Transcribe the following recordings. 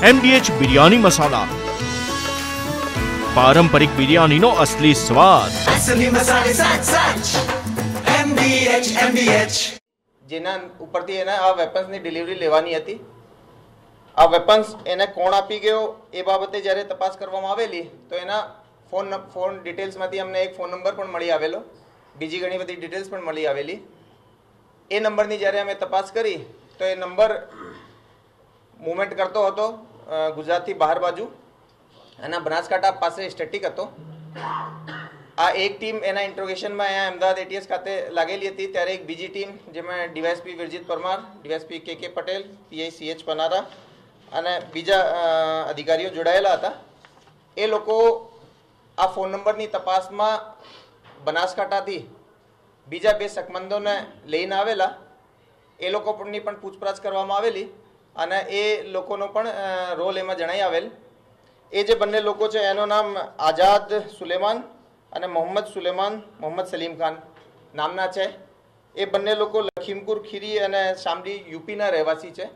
MDH biryani મસાલા, પારંપરિક બિરયાનીનો અસલી સ્વાદ. असली मसाले सच MDH જેના ઉપરથી એને આ વેપન્સની ડિલિવરી લેવાની હતી. આ વેપન્સ એને કોણ આપી ગયો એ બાબતે જ્યારે તપાસ કરવામાં આવેલી તો એના ફોન ડિટેલ્સમાંથી અમને એક ફોન નંબર પણ મળી આવેલો, બીજી ઘણી બધી ડિટેલ્સ પણ મળી આવેલી. એ નંબરની જ્યારે અમે તપાસ કરી તો એ નંબર મૂવમેન્ટ કરતો હતો ગુજરાતથી બહાર બાજુ અને બનાસકાંઠા પાસે સ્ટેટિક હતો. આ એક ટીમ એના ઇન્ટ્રોગેશનમાં અહીંયા અમદાવાદ ATS ખાતે લાગેલી હતી. ત્યારે એક બીજી ટીમ જેમાં DYSP Virjit Parmar, DYSP KK Patel, PI CH પનારા અને બીજા અધિકારીઓ જોડાયેલા હતા. એ લોકો આ ફોન નંબરની તપાસમાં બનાસકાંઠાથી બીજા બે શકમંદોને લઈને આવેલા. એ લોકોની પણ પૂછપરછ કરવામાં આવેલી અને એ લોકોનો પણ રોલ એમાં જણાઈ આવેલ. એ જે બંને લોકો છે એનું નામ આઝાદ સુલેમાન અને મોહમ્મદ સલીમ ખાન નામના છે. એ બંને લોકો લખીમપુર ખીરી અને શામલી યુપીના રહેવાસી છે.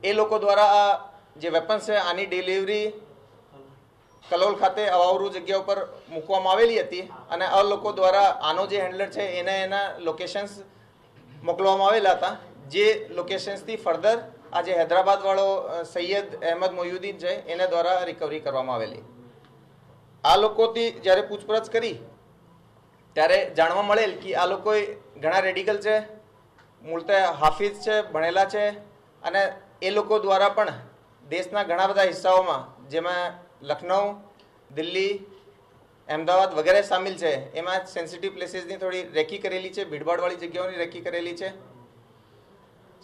એ લોકો દ્વારા આ જે વેપન્સ છે આની ડિલિવરી કલોલ ખાતે અવાવરૂ જગ્યા ઉપર મૂકવામાં આવેલી હતી અને આ લોકો દ્વારા આનો જે હેન્ડલર છે એને એના લોકેશન્સ મોકલવામાં આવેલા હતા. જે લોકેશન્સથી ફર્ધર આ જે હૈદરાબાદવાળો સૈયદ અહેમદ મોયુદ્દીન છે એને દ્વારા રિકવરી કરવામાં આવેલી. આ લોકોથી જ્યારે પૂછપરછ કરી ત્યારે જાણવા મળેલ કે આ લોકો ઘણા રેડિકલ છે, મૂળતે હાફિઝ છે, ભણેલા છે અને એ લોકો દ્વારા પણ દેશના ઘણા બધા હિસ્સાઓમાં જેમાં લખનઉ, દિલ્હી, અમદાવાદ વગેરે સામેલ છે એમાં સેન્સિટિવ પ્લેસીસની થોડી રેકી કરેલી છે, ભીડભાડવાળી જગ્યાઓની રેકી કરેલી છે.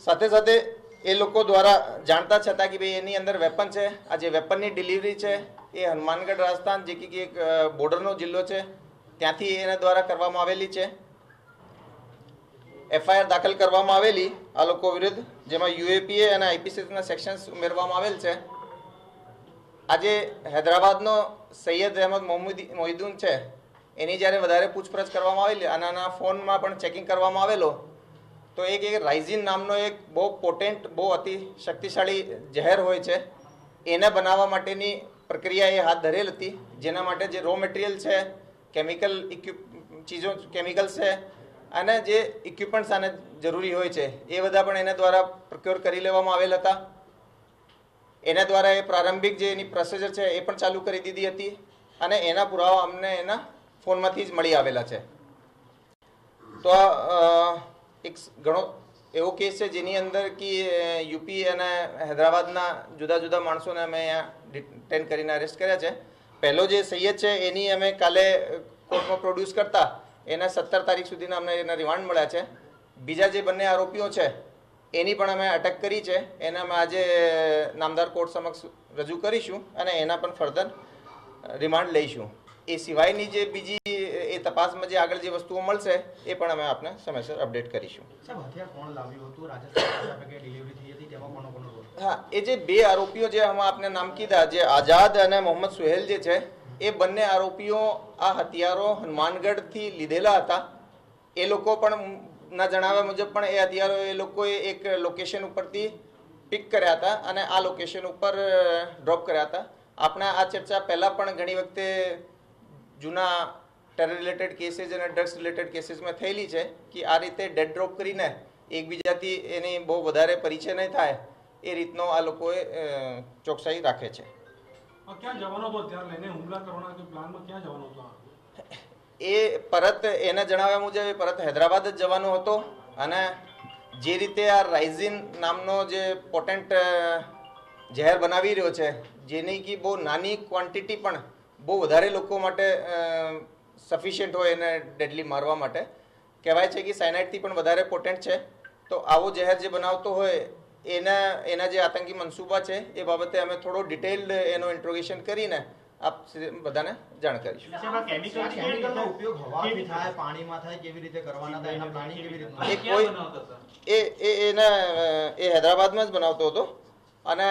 સાથે સાથે એ લોકો દ્વારા જાણતા છતાં કે ભાઈ એની અંદર વેપન છે. આ જે વેપનની ડિલિવરી છે એ હનુમાનગઢ રાજસ્થાન જે કે એક બોર્ડરનો જિલ્લો છે ત્યાંથી એના દ્વારા કરવામાં આવેલી છે. FIR દાખલ કરવામાં આવેલી આ લોકો વિરુદ્ધ, જેમાં UAPA અને IPCના સેક્શન્સ ઉમેરવામાં આવેલ છે. આજે હૈદરાબાદનો સૈયદ અહેમદ મોહિદ્દીન છે એની જ્યારે વધારે પૂછપરછ કરવામાં આવેલી અને આના ફોનમાં પણ ચેકિંગ કરવામાં આવેલો તો એક રાઇઝિન નામનો એક બહુ પોટેન્ટ, બહુ અતિ શક્તિશાળી ઝેર હોય છે એને બનાવવા માટેની પ્રક્રિયા એ હાથ ધરેલ હતી. જેના માટે જે રો મટીરિયલ છે, કેમિકલ્સ છે અને જે ઇક્વિપમેન્ટ્સ આને જરૂરી હોય છે એ બધા પણ એને દ્વારા પ્રોક્યોર કરી લેવામાં આવેલ હતા. એના દ્વારા એ પ્રારંભિક જે એની પ્રોસિજર છે એ પણ ચાલુ કરી દીધી હતી અને એના પુરાવા અમને એના ફોનમાંથી જ મળી આવેલા છે. તો એક ઘણો એવો કેસ છે જેની અંદર કે યુપી અને હૈદરાબાદના જુદા જુદા માણસોને અમે અહીંયા ડિટેન કરીને અરેસ્ટ કર્યા છે. પહેલો જે સૈયદ છે એની અમે કાલે કોર્ટમાં પ્રોડ્યુસ કરતા એના 17 તારીખ સુધીના અમને એના રિમાન્ડ મળ્યા છે. બીજા જે બંને આરોપીઓ છે એની પણ અમે અટક કરી છે. એને અમે આજે નામદાર કોર્ટ સમક્ષ રજૂ કરીશું અને એના પણ ફર્ધર રિમાન્ડ લઈશું. એ સિવાયની જે બીજી એ તપાસમાં જે આગળ જે વસ્તુઓ મળશે એ પણ અમે આપને સમયસર અપડેટ કરીશું. હા, એ જે બે આરોપીઓ જે અમે આપને નામ કીધા, જે આઝાદ અને મોહમ્મદ સુહેલ જે છે એ બંને આરોપીઓ આ હથિયારો હનુમાનગઢથી લીધેલા હતા. એ લોકો પણ ના જણાવ્યા મુજબ પણ એ હથિયારો એ લોકોએ એક લોકેશન ઉપરથી પિક કર્યા હતા અને આ લોકેશન ઉપર ડ્રોપ કર્યા હતા. આપણે આ ચર્ચા પહેલાં પણ ઘણી વખતે જૂના ટેરર રિલેટેડ કેસીસ અને ડ્રગ્સ રિલેટેડ કેસીસમાં થયેલી છે કે આ રીતે ડેડ ડ્રોપ કરીને એકબીજાથી એની બહુ વધારે પરિચય નહીં થાય એ રીતનો આ લોકોએ ચોકસાઈ રાખે છે. ક્યાં જવાનો હતો અત્યારે લઈને હુમલા કરવાના પ્લાનમાં? ક્યાં જવાનો હતો? એ પરત એના જણાવ્યા મુજબ એ પરત હૈદરાબાદ જ જવાનો હતો અને જે રીતે આ રાઇઝિન નામનો જે પોટેન્ટ ઝેર બનાવી રહ્યો છે જેની કે બહુ નાની ક્વોન્ટિટી પણ બહુ વધારે લોકો માટે સફિશિયન્ટ હોય એને ડેડલી મારવા માટે કહેવાય છે કે સાયનાઇડથી પણ વધારે પોટેન્ટ છે. તો આવો ઝેર જે બનાવતો હોય એના જે આતંકી મનસૂબા છે એ બાબતે અમે થોડો ડિટેલ્ડ એનો ઇન્ટ્રોગેશન કરીને આપ બધાને જાણ કરીશું. એ હૈદરાબાદમાં જ બનાવતો હતો અને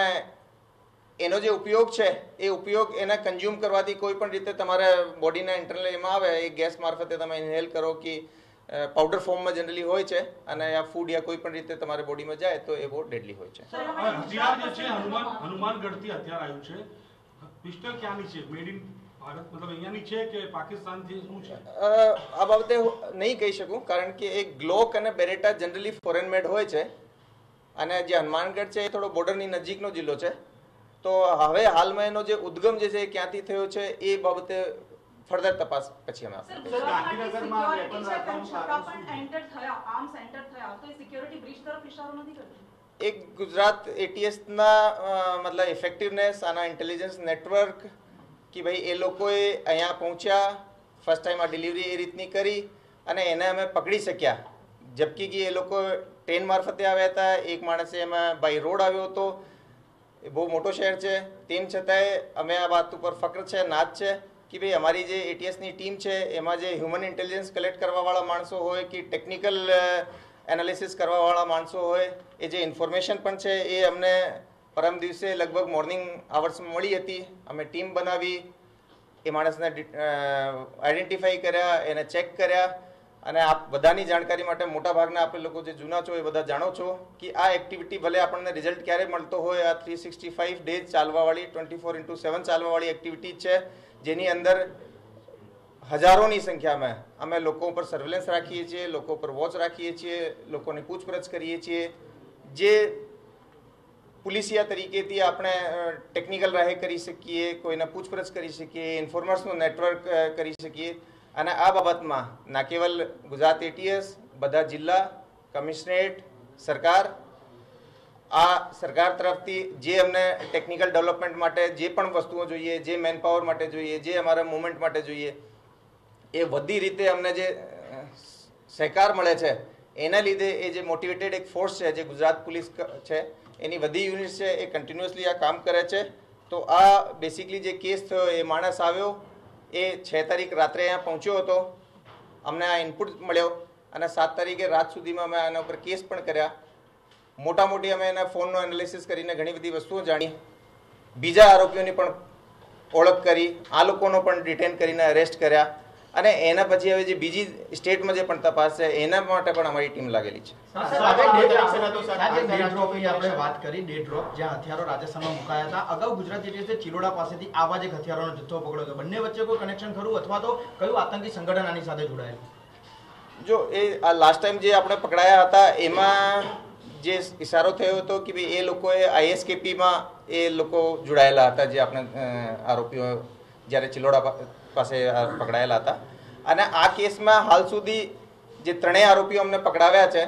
એનો જે ઉપયોગ છે એ ઉપયોગ એને કન્ઝ્યુમ કરવાથી કોઈ પણ રીતે તમારે બોડીના ઇન્ટરનલ એમાં આવે એ ગેસ મારફતે તમે ઇન્હેલ કરો કે પાવડર ફોર્મમાં જનરલી હોય છે અને આ ફૂડ યા કોઈ પણ રીતે તમારે બોડીમાં જાય તો એ બહુ ડેડલી હોય છે. હથિયાર જે છે હનુમાનગઢથી હથિયાર આવ્યું છે, પિસ્ટલ ક્યાંની છે? મેડ ઇન ભારત મતલબ અહીંયાની છે કે પાકિસ્તાનથી શું છે? આ બાબતે નહીં કહી શકું, કારણ કે એ ગ્લોક અને બેરેટા જનરલી ફોરેન મેડ હોય છે અને જે હનુમાનગઢ છે એ થોડો બોર્ડરની નજીકનો જિલ્લો છે. તો હવે હાલમાં એનો જે ઉદ્ગમ જે છે એ ક્યાંથી થયો છે એ બાબતે ફર્ધર તપાસ પછી અમે એક ગુજરાત એટીએસના મતલબ ઇફેક્ટિવનેસ આના ઇન્ટેલિજન્સ નેટવર્ક કે ભાઈ એ લોકોએ અહીંયા પહોંચ્યા, ફર્સ્ટ ટાઈમ આ ડિલિવરી એ રીતની કરી અને એને અમે પકડી શક્યા. જબકી કે એ લોકો ટ્રેન મારફતે આવ્યા હતા, એક માણસે એમાં બાય રોડ આવ્યો હતો. એ બહુ મોટો શહેર છે, તેમ છતાંય અમે આ વાત ઉપર ફક્ર છે, નાજ છે કે ભાઈ અમારી જે એટીએસની ટીમ છે એમાં જે હ્યુમન ઇન્ટેલિજન્સ કલેક્ટ કરવાવાળા માણસો હોય કે ટેકનિકલ એનાલિસિસ કરવાવાળા માણસો હોય, એ જે ઇન્ફોર્મેશન પણ છે એ અમને પરમ દિવસે લગભગ મોર્નિંગ આવર્સમાં મળી હતી. અમે ટીમ બનાવી, એ માણસને આઈડેન્ટિફાઈ કર્યા, એને ચેક કર્યા અને આપ બધાની જાણકારી માટે મોટાભાગના આપણે લોકો જે જૂના છો એ બધા જાણો છો કે આ એક્ટિવિટી ભલે આપણને રિઝલ્ટ ક્યારે મળતો હોય, આ 365 ડેઝ ચાલવાવાળી 24/7 ચાલવાવાળી એક્ટિવિટી છે, જેની અંદર હજારોની સંખ્યામાં અમે લોકો પર સર્વેલન્સ રાખીએ છીએ, લોકો પર વોચ રાખીએ છીએ, લોકોની પૂછપરછ કરીએ છીએ. જે પોલીસિયા તરીકેથી આપણે ટેકનિકલ રાહે કરી શકીએ, કોઈને પૂછપરછ કરી શકીએ, ઇન્ફોર્મર્સનું નેટવર્ક કરી શકીએ. અને આ બાબતમાં ના કેવલ ગુજરાત એટીએસ, બધા જિલ્લા કમિશનરેટ, સરકાર, આ સરકાર તરફથી જે અમને ટેકનિકલ ડેવલપમેન્ટ માટે જે પણ વસ્તુઓ જોઈએ, જે મેન પાવર માટે જોઈએ, જે અમારા મુવમેન્ટ માટે જોઈએ, એ બધી રીતે અમને જે સહકાર મળે છે એના લીધે એ જે મોટિવેટેડ એક ફોર્સ છે જે ગુજરાત પોલીસ છે, એની બધી યુનિટ છે એ કન્ટિન્યુઅસલી આ કામ કરે છે. તો આ બેસિકલી જે કેસ થયો, એ માણસ આવ્યો, એ 6 તારીખ રાત્રે અહીંયા પહોંચ્યો હતો, અમને આ ઇનપુટ મળ્યો અને 7 તારીખે રાત સુધીમાં અમે આના ઉપર કેસ પણ કર્યા. મોટા મોટી અમે એના ફોનનો એનાલિસિસ કરીને ઘણી બધી વસ્તુઓ જાણી, બીજા આરોપીઓની પણ ઓળખ કરી, આ લોકોનો પણ ડિટેન કરીને અરેસ્ટ કર્યા અને એના પછી હવે જે બીજી સ્ટેટમાં જે પણ તપાસ છે એના માટે પણ અમારી ટીમ લાગેલી છે. વાત કરી ડે ડ્રોપ, જ્યાં હથિયારો રાજસ્થાનમાં મુકાયા હતા. અગાઉ ગુજરાત એટીએસે ચિલોડા પાસેથી આવા જ એક હથિયારોનો જથ્થો પકડ્યો હતો. બંને વચ્ચે કોઈ કનેક્શન ખરું અથવા તો કયું આતંકી સંગઠન આની સાથે જોડાયેલું? જો એ આ લાસ્ટ ટાઈમ જે આપણે પકડાયા હતા એમાં જે ઇશારો થયો હતો કે ભાઈ એ લોકોએ આઈએસકેપીમાં એ લોકો જોડાયેલા હતા, જે આપણે આરોપીઓ જ્યારે ચિલોડા પાસે પકડાયેલા હતા. અને આ કેસમાં હાલ સુધી જે ત્રણેય આરોપીઓ અમને પકડાવ્યા છે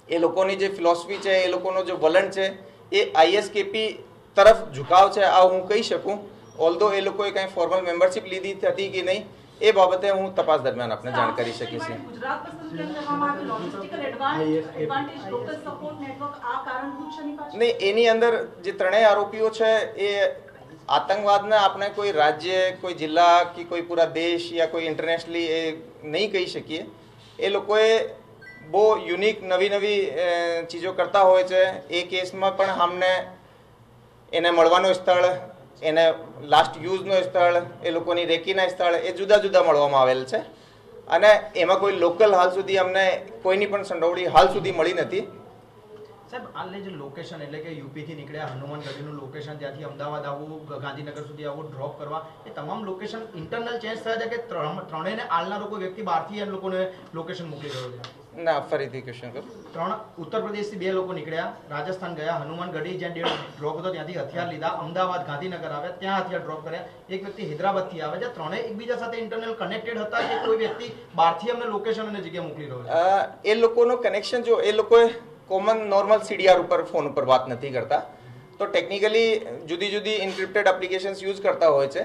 એ લોકોની જે ફિલોસફી છે, એ લોકોનો જે વલણ છે એ આઈએસકેપી તરફ ઝુકાવ છે, આ હું કહી શકું. ઓલ્ધો એ લોકોએ કંઈ ફોર્મલ મેમ્બરશિપ લીધી હતી કે નહીં એ બાબતે હું તપાસ દરમિયાન આપને જાણ કરી શકીશ. નહીં, એની અંદર જે ત્રણેય આરોપીઓ છે એ આતંકવાદને આપણે કોઈ રાજ્ય, કોઈ જિલ્લા કે કોઈ પૂરા દેશ યા કોઈ ઇન્ટરનેશનલી એ નહીં કહી શકીએ. એ લોકોએ બહુ યુનિક નવી નવી ચીજો કરતા હોય છે. એ કેસમાં પણ અમને એને મળવાનો સ્થળ, એને લાસ્ટ યુઝનો સ્થળ, એ લોકોની રેકીના સ્થળ એ જુદા જુદા મળવામાં આવેલ છે અને એમાં કોઈ લોકલ હાલ સુધી અમને કોઈની પણ સંડોવણી હાલ સુધી મળી નથી. સાહેબ, આ જે લોકેશન એટલે કે યુપીથી નીકળ્યા હનુમાનગઢીનું લોકેશન, ત્યાંથી અમદાવાદ આવવું, ગાંધીનગર સુધી આવવું, ડ્રોપ કરવા, એ તમામ લોકેશન ઇન્ટરનલ ચેન્જ થયા છે કે ત્રણેયને આલનારો કોઈ વ્યક્તિ બહારથી એ લોકોને લોકેશન મોકલી રહ્યો છે? ના, ફરીથી ક્વેશ્ચન કરો. ઉત્તર પ્રદેશથી 2 લોકો નીકળ્યા, રાજસ્થાન ગયા, હનુમાનગઢી જ્યાં ડ્રોપ હતો ત્યાંથી હથિયાર લીધા, અમદાવાદ ગાંધીનગર આવ્યા, ત્યાં હથિયાર ડ્રોપ કર્યા. એક વ્યક્તિ હૈદરાબાદથી આવે છે. ત્રણેય એકબીજા સાથે ઇન્ટરનલ કનેક્ટેડ હતા કે કોઈ વ્યક્તિ બહારથી અમને લોકેશન અને જગ્યા મોકલી રહ્યો છે? એ લોકોનો કનેક્શન, જો એ લોકોએ કોમન નોર્મલ સીડીઆર ઉપર ફોન ઉપર વાત નથી કરતા, તો ટેકનિકલી જુદી જુદી ઇન્ક્રિપ્ટેડ એપ્લિકેશન્સ યુઝ કરતા હોય છે.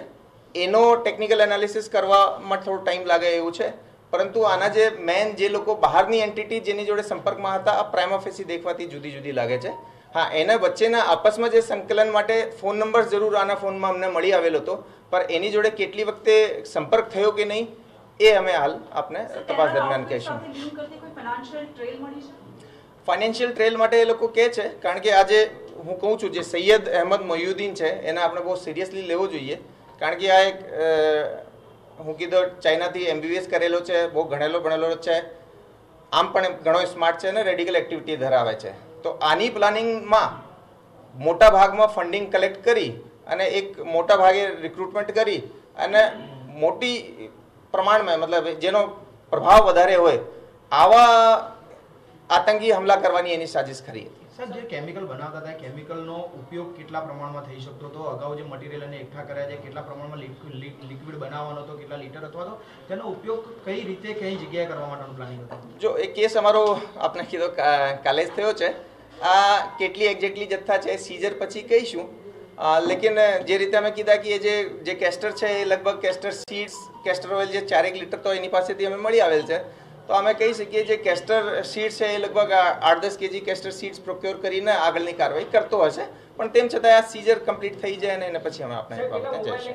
એનો ટેકનિકલ એનાલિસિસ કરવામાં થોડો ટાઈમ લાગે એવું છે. પરંતુ આના જે મેન જે લોકો બહારની એન્ટિટી જેની જોડે સંપર્કમાં હતા, આ પ્રાઇમા ફેસી દેખવાથી જુદી જુદી લાગે છે. હા, એના વચ્ચેના આપસમાં જે સંકલન માટે ફોન નંબર જરૂર આના ફોનમાં અમને મળી આવેલો હતો, પણ એની જોડે કેટલી વખતે સંપર્ક થયો કે નહીં એ અમે હાલ આપને તપાસ દરમિયાન કહીશું. ફાઇનાન્શિયલ ટ્રેલ માટે એ લોકો કહે છે, કારણ કે આજે હું કહું છું જે સૈયદ અહેમદ મોહ્યુદ્દીન છે એને આપણે બહુ સિરિયસલી લેવો જોઈએ, કારણ કે આ એક હું કીધું ચાઇનાથી MBBS કરેલો છે, બહુ ભણેલો છે, આમ પણ ઘણો સ્માર્ટ છે અને રેડિકલ એક્ટિવિટી ધરાવે છે. તો આની પ્લાનિંગમાં મોટા ભાગમાં ફંડિંગ કલેક્ટ કરી અને એક મોટા ભાગે રિક્રુટમેન્ટ કરી અને મોટી પ્રમાણમાં મતલબ જેનો પ્રભાવ વધારે હોય આવા આતંકી હુમલા કરવાની એની સાજિશ કરી હતી. સર, જે કેમિકલ બનાવતા હતા કેમિકલનો ઉપયોગ કેટલા પ્રમાણમાં થઈ શકતો હતો? અગાઉ જે મટીરિયલ એને એકઠા કર્યા છે કેટલા પ્રમાણમાં લિક્વિડ બનાવવાનો હતો, કેટલા લીટર, અથવા તો તેનો ઉપયોગ કઈ રીતે કઈ જગ્યાએ કરવા માટેનું પ્લાનિંગ હતું? જો એ કેસ અમારો આપણે કીધો કાલે જ થયો છે. આ કેટલી એક્ઝેક્ટલી જથ્થા છે સીઝર પછી કહીશું. લેકિન જે રીતે અમે કીધા કે જે કેસ્ટર છે એ લગભગ કેસ્ટર સીડ્સ, કેસ્ટર ઓઇલ જે 4 લીટર તો એની પાસેથી અમે મળી આવેલ છે. તો અમે કહી શકીએ જે કેસ્ટર સીડ્સ છે એ લગભગ 8-10 kg કેસ્ટર સીડ્સ પ્રોક્યોર કરીને આગળની કાર્યવાહી કરતો હશે. પણ તેમ છતાં આ સીઝર કમ્પ્લીટ થઈ જાય અને એને પછી અમે આપણે જઈશું.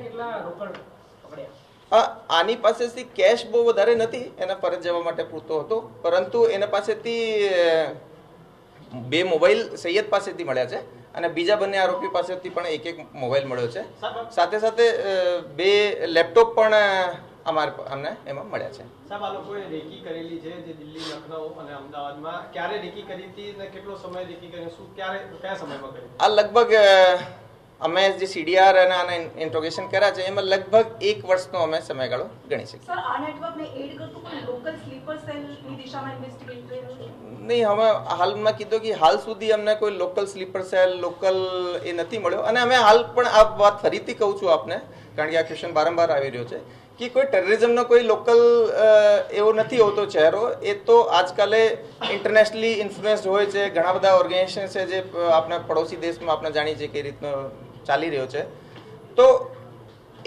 આની પાસેથી કેશ બહુ વધારે નથી, એના પરત જવા માટે પૂરતો હતો, પરંતુ એના પાસેથી 2 મોબાઈલ સૈયદ પાસેથી મળ્યા છે અને બીજા બંને આરોપી પાસેથી પણ એક મોબાઈલ મળ્યો છે. સાથે સાથે 2 લેપટોપ પણ અમને એમાં મળ્યા છે. સાહેબ, આ લોકોએ રેકી કરેલી છે જે દિલ્હી, લખનઉ અને અમદાવાદમાં. ક્યારે રેકી કરી હતી અને કેટલો સમય રેકી કરી, શું કયા સમયમાં કરી? આ લગભગ અમે જે CDR અને આના ઇન્ટ્રોગેશન કર્યા છે એમાં લગભગ 1 વર્ષનો અમે સમયગાળો ગણી શકીએ. સર, આ નેટવર્કને એડ કરતું પણ લોકલ સ્લીપર સેલની દિશામાં ઇન્વેસ્ટિગેટ થઈ રહ્યું છે? નહીં, હવે હાલમાં કીધું કે હાલ સુધી અમને કોઈ લોકલ સ્લીપર સેલ એ નથી મળ્યો. અને અમે હાલ પણ આ વાત ફરીથી કહું છું આપને, કારણ કે આ ક્વેશ્ચન વારંવાર આવી રહ્યો છે કે કોઈ ટેરરિઝમનો કોઈ લોકલ એવો નથી હોતો ચહેરો. એ તો આજકાલે ઇન્ટરનેશનલી ઇન્ફ્લુએન્સ્ડ હોય છે. ઘણા બધા ઓર્ગેનાઇઝેશન છે જે આપણા પડોશી દેશમાં આપણે જાણીએ છીએ કઈ રીતનો ચાલી રહ્યો છે. તો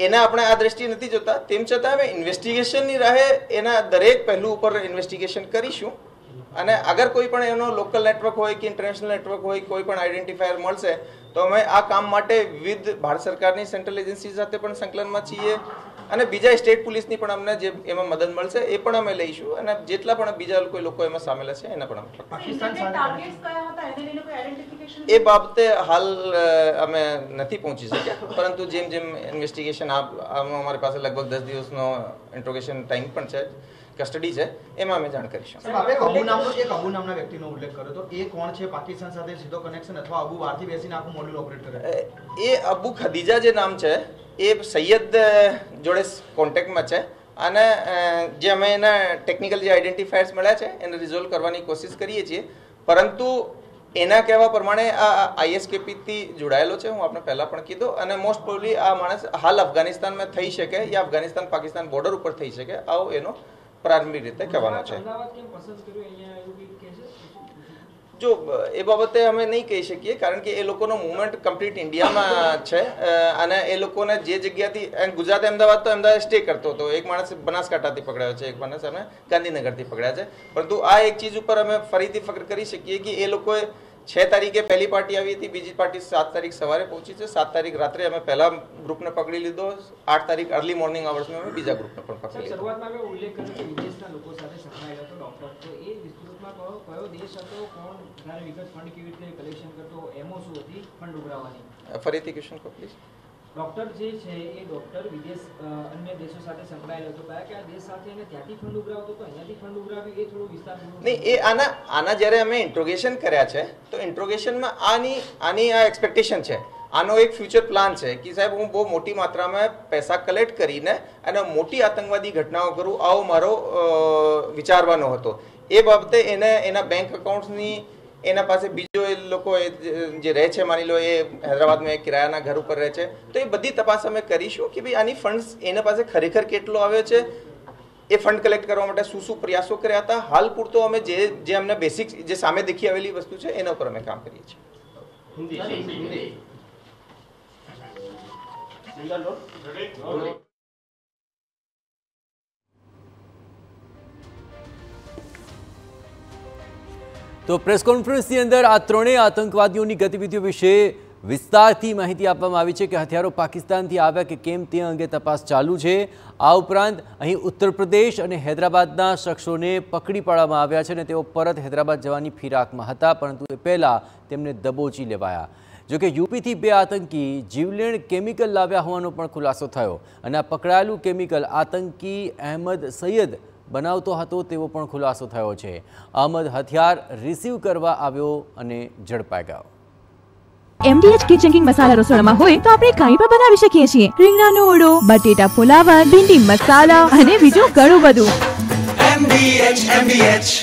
એને આપણે આ દ્રષ્ટિએ નથી જોતા. તેમ છતાં અમે ઇન્વેસ્ટિગેશનની રાહે એના દરેક પહેલું ઉપર ઇન્વેસ્ટિગેશન કરીશું અને અગર કોઈ પણ એનો લોકલ નેટવર્ક હોય કે ઇન્ટરનેશનલ નેટવર્ક હોય, કોઈ પણ આઈડેન્ટિફાયર મળશે તો અમે આ કામ માટે વિવિધ ભારત સરકારની સેન્ટ્રલ એજન્સી સાથે પણ સંકલનમાં છીએ અને બીજા સ્ટેટ પોલીસની પણ અમને જે એમાં મદદ મળશે એ પણ અમે લઈશું અને જેટલા પણ બીજા કોઈ લોકો એમાં સામેલ હશે એના પણ અમે પાકિસ્તાન ટાર્ગેટ્સ કયા હતા એને લઈને કોઈ આઈડેન્ટિફિકેશન? એ બાબતે હાલ અમે નથી પહોંચી શક્યા, પરંતુ જેમ ઇન્વેસ્ટિગેશન અમારી પાસે લગભગ 10 દિવસનો ઇન્ટ્રોગેશન ટાઈમ પણ છે, કસ્ટડી છે, એમાં અમે જાણ કરીશું. અબુ નામના વ્યક્તિનો ઉલ્લેખ કર્યો તો એ કોણ છે? પાકિસ્તાન સાથે સીધો કનેક્શન અથવા અબુ બહારથી બેસીને આખું મોડ્યુલ ઓપરેટ કરે? એ અબુ ખદીજા જે નામ છે એ સૈયદ જોડે કોન્ટેક્ટમાં છે અને જે અમે એના ટેકનિકલ જે આઈડેન્ટિફાયર્સ મળ્યા છે એને રિઝોલ્વ કરવાની કોશિશ કરીએ છીએ. પરંતુ એના કહેવા પ્રમાણે આ ISKP થી જોડાયેલો છે, હું આપણે પહેલા પણ કીધું, અને મોસ્ટ પ્રોબેબલી આ માણસ હાલ અફઘાનિસ્તાનમાં થઈ શકે યા અફઘાનિસ્તાન પાકિસ્તાન બોર્ડર ઉપર થઈ શકે આવો એનો પ્રારંભિક રીતે કહેવાનો છે. જો એ બાબતે અમે નહીં કહી શકીએ કારણ કે એ લોકોનો મુવમેન્ટ કમ્પ્લીટ ઇન્ડિયામાં છે અને એ લોકોને જે જગ્યાથી ગુજરાત અમદાવાદ તો અમદાવાદ સ્ટે કરતો હતો. એક માણસ બનાસકાંઠાથી પકડાયો છે, એક માણસ અમે ગાંધીનગરથી પકડ્યા છે. પરંતુ આ એક ચીજ ઉપર અમે ફરીથી ફક્ર કરી શકીએ કે એ લોકોએ 6 તારીખે પહેલી પાર્ટી આવી હતી, બીજી પાર્ટી 7 તારીખ સવારે પહોંચી છે, 7 તારીખ રાત્રે અમે પહેલા ગ્રુપને પકડી લીધો, 8 તારીખ અર્લી મોર્નિંગ અવર્સમાં અમે બીજા ગ્રુપને પણ પકડી લીધો. શરૂઆતમાં મેં ઉલ્લેખ કર્યો કે વિદેશના લોકો સાથે સંકળાયેલો હતો ડોક્ટર, તો એ વિસ્તૃતમાં કયો દેશ હતો, કોણ વધારે વિગત ફંડ કેવી રીતે કલેક્શન કરતો, એમો શું હતી ફંડ ઉઘરાવવાની? ફરીથી ક્વેશ્ચન કો પ્લીઝ. ડોક્ટર જે છે એ ડોક્ટર વિદેશ અન્ય દેશો સાથે સંકળાયેલો હતો, કયા દેશ સાથે અને ત્યાંથી ફંડ ઉઘરાવતો હતો, અહીંયાથી ફંડ ઉઘરાવ્યું, એ થોડું વિસ્તાર નહીં. એ આના જ્યારે અમે ઇન્ટ્રોગેશન કર્યા છે તો ઇન્ટ્રોગેશનમાં આની આ એક્સપેક્ટેશન છે, આનો એક ફ્યુચર પ્લાન છે કે સાહેબ હું બહુ મોટી માત્રામાં પૈસા કલેક્ટ કરીને અને મોટી આતંકવાદી ઘટનાઓ કરું, આવો મારો વિચારવાનો હતો. એ બાબતે એને એના બેંક એકાઉન્ટ્સની એના પાસે બીજો એ લોકો જે રહે છે, માની લો એ હૈદરાબાદમાં એક કિરાયાના ઘર ઉપર રહે છે, તો એ બધી તપાસ અમે કરીશું કે ભાઈ આની ફંડ્સ એના પાસે ખરેખર કેટલો આવ્યો છે, એ ફંડ કલેક્ટ કરવા માટે શું પ્રયાસો કર્યા હતા. હાલ પૂરતો અમે જે અમને બેસિક જે સામે દેખી આવેલી વસ્તુ છે એના ઉપર અમે કામ કરીએ છીએ. તો પ્રેસ કોન્ફરન્સની અંદર આ ત્રણેય આતંકવાદીઓની ગતિવિધિઓ વિશે વિસ્તારથી માહિતી આપવામાં આવી છે કે હથિયારો પાકિસ્તાનથી આવ્યા કે કેમ તે અંગે તપાસ ચાલુ છે. આ ઉપરાંત અહીં ઉત્તર પ્રદેશ અને હૈદરાબાદના શખ્સોને પકડી પાડવામાં આવ્યા છે અને તેઓ પરત હૈદરાબાદ જવાની ફિરાકમાં હતા, પરંતુ એ પહેલાં તેમને દબોચી લેવાયા. જોકે યુપીથી 2 આતંકી જીવલેણ કેમિકલ લાવ્યા હોવાનો પણ ખુલાસો થયો અને આ પકડાયેલું કેમિકલ આતંકી અહેમદ સૈયદ બનાવતો હતો તેવો પણ ખુલાસો થયો છે. અહમદ હથિયાર રિસીવ કરવા આવ્યો અને ઝડપાઈ ગયો. MDH કિચન કિંગ મસાલા રસોડામાં હોય તો આપણે કાંઈ પણ બનાવી શકીએ છીએ. રીંગણાનો ઓળો, બટેટા ફુલાવર, ભીંડી મસાલા અને બીજું ઘણું બધું. MDH